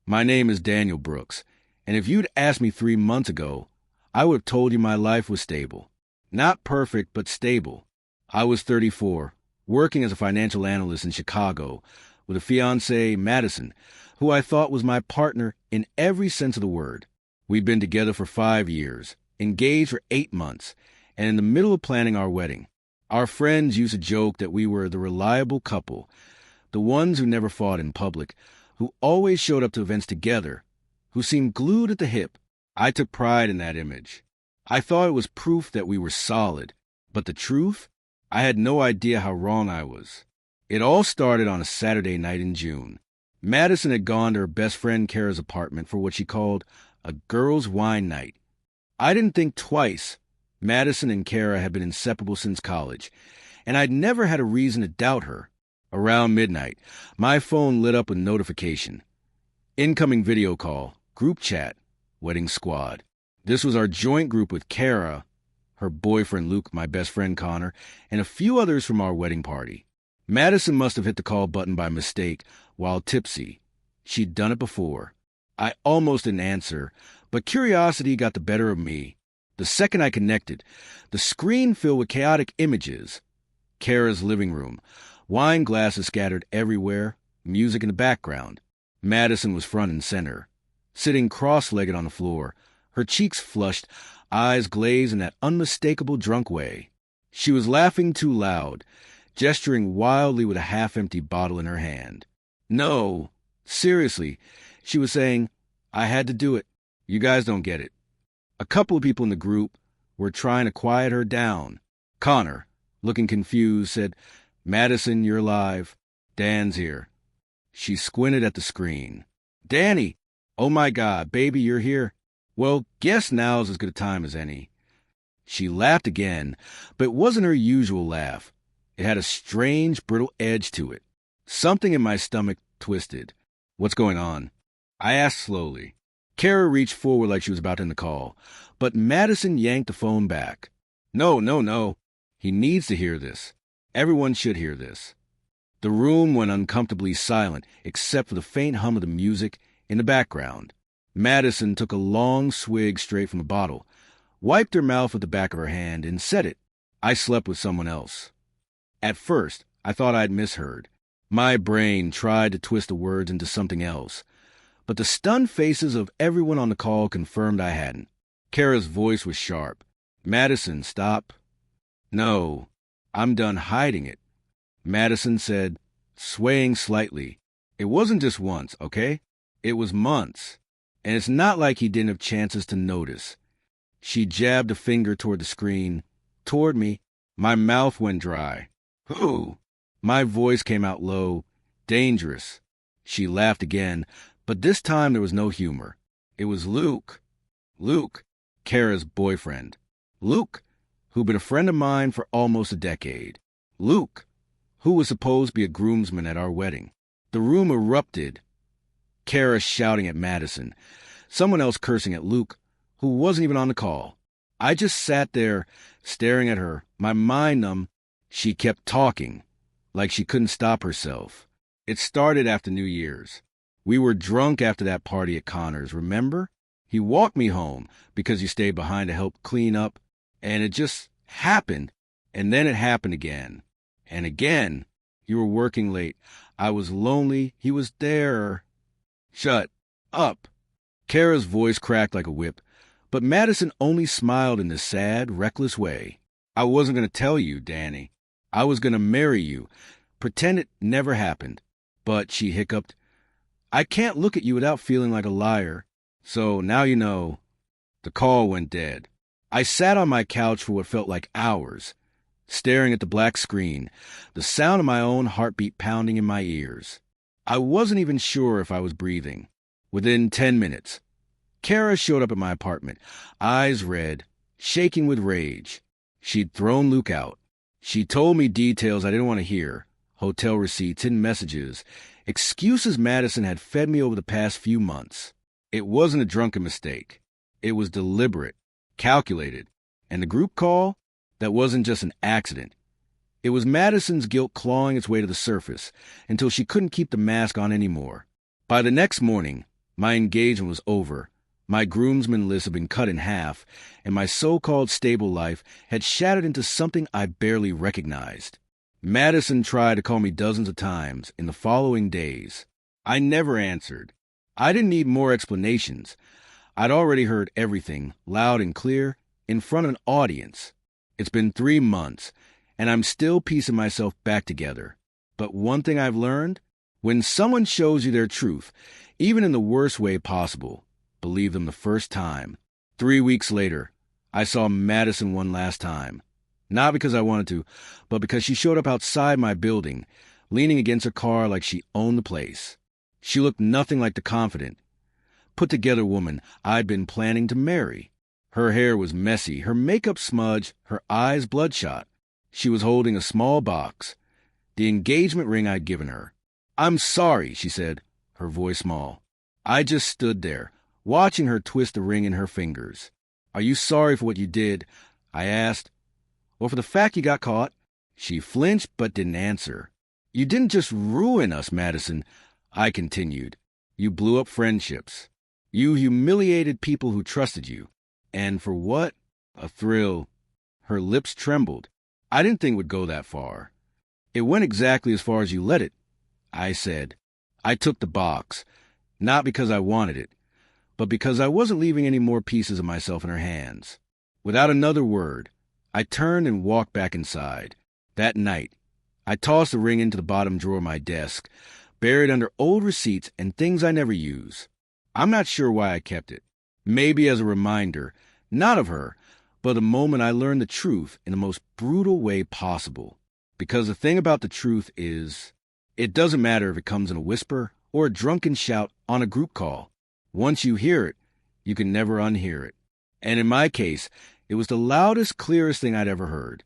My name is Daniel Brooks, and if you'd asked me 3 months ago, I would have told you my life was stable. Not perfect, but stable. I was 34, working as a financial analyst in Chicago with a fiancée, Madison, who I thought was my partner in every sense of the word. We'd been together for 5 years, engaged for 8 months, and in the middle of planning our wedding. Our friends used to joke that we were the reliable couple, the ones who never fought in public, who always showed up to events together, who seemed glued at the hip. I took pride in that image. I thought it was proof that we were solid, but the truth? I had no idea how wrong I was. It all started on a Saturday night in June. Madison had gone to her best friend Kara's apartment for what she called a girls' wine night. I didn't think twice. Madison and Kara had been inseparable since college, and I'd never had a reason to doubt her. Around midnight, my phone lit up with notification. Incoming video call, group chat, wedding squad. This was our joint group with Kara, her boyfriend Luke, my best friend Connor, and a few others from our wedding party. Madison must have hit the call button by mistake while tipsy. She'd done it before. I almost didn't answer, but curiosity got the better of me. The second I connected, the screen filled with chaotic images. Kara's living room, wine glasses scattered everywhere, music in the background. Madison was front and center, sitting cross-legged on the floor, her cheeks flushed, eyes glazed in that unmistakable drunk way. She was laughing too loud, gesturing wildly with a half-empty bottle in her hand. No, seriously, she was saying, I had to do it. You guys don't get it. A couple of people in the group were trying to quiet her down. Connor, looking confused, said, Madison, you're live. Dan's here. She squinted at the screen. Danny! Oh my God, baby, you're here. Well, guess now's as good a time as any. She laughed again, but it wasn't her usual laugh. It had a strange, brittle edge to it. Something in my stomach twisted. What's going on? I asked slowly. Kara reached forward like she was about to end the call, but Madison yanked the phone back. No. He needs to hear this. Everyone should hear this. The room went uncomfortably silent, except for the faint hum of the music in the background. Madison took a long swig straight from a bottle, wiped her mouth with the back of her hand, and said it. I slept with someone else. At first, I thought I'd misheard. My brain tried to twist the words into something else, but the stunned faces of everyone on the call confirmed I hadn't. Kara's voice was sharp. Madison, stop. No, I'm done hiding it. Madison said, swaying slightly. It wasn't just once, okay? It was months. And it's not like he didn't have chances to notice. She jabbed a finger toward the screen, toward me. My mouth went dry. Who? My voice came out low. Dangerous. She laughed again, but this time there was no humor. It was Luke. Luke, Kara's boyfriend. Luke, who'd been a friend of mine for almost a decade. Luke, who was supposed to be a groomsman at our wedding. The room erupted. Kara shouting at Madison, someone else cursing at Luke, who wasn't even on the call. I just sat there, staring at her, my mind numb. She kept talking, like she couldn't stop herself. It started after New Year's. We were drunk after that party at Connor's, remember? He walked me home because you stayed behind to help clean up, and it just happened. And then it happened again. And again. You were working late. I was lonely. He was there. Shut up. Kara's voice cracked like a whip, but Madison only smiled in this sad, reckless way. I wasn't going to tell you, Danny. I was going to marry you. Pretend it never happened. But, she hiccuped, I can't look at you without feeling like a liar. So, now you know. The call went dead. I sat on my couch for what felt like hours, staring at the black screen, the sound of my own heartbeat pounding in my ears. I wasn't even sure if I was breathing. Within 10 minutes, Kara showed up at my apartment, eyes red, shaking with rage. She'd thrown Luke out. She told me details I didn't want to hear, hotel receipts, hidden messages, excuses Madison had fed me over the past few months. It wasn't a drunken mistake. It was deliberate, calculated, and the group call, that wasn't just an accident. It was Madison's guilt clawing its way to the surface until she couldn't keep the mask on anymore. By the next morning, My engagement was over. My groomsmen list had been cut in half, and my so-called stable life had shattered into something I barely recognized. Madison tried to call me dozens of times in the following days. I never answered. I didn't need more explanations. I'd already heard everything, loud and clear, in front of an audience. It's been 3 months, and I'm still piecing myself back together. But one thing I've learned, when someone shows you their truth, even in the worst way possible, believe them the first time. 3 weeks later, I saw Madison one last time. Not because I wanted to, but because she showed up outside my building, leaning against her car like she owned the place. She looked nothing like the confident, put-together woman I'd been planning to marry. Her hair was messy, her makeup smudged, her eyes bloodshot. She was holding a small box, the engagement ring I'd given her. "I'm sorry," she said, her voice small. I just stood there, watching her twist the ring in her fingers. "Are you sorry for what you did?" I asked. "Or for the fact you got caught?" She flinched but didn't answer. "You didn't just ruin us, Madison," I continued. "You blew up friendships. You humiliated people who trusted you. And for what? A thrill." Her lips trembled. "I didn't think it would go that far." "It went exactly as far as you let it," I said. I took the box, not because I wanted it, but because I wasn't leaving any more pieces of myself in her hands. Without another word, I turned and walked back inside. That night, I tossed the ring into the bottom drawer of my desk, buried under old receipts and things I never use. I'm not sure why I kept it. Maybe as a reminder, not of her, but the moment I learned the truth in the most brutal way possible. Because the thing about the truth is, it doesn't matter if it comes in a whisper or a drunken shout on a group call. Once you hear it, you can never unhear it. And in my case, it was the loudest, clearest thing I'd ever heard.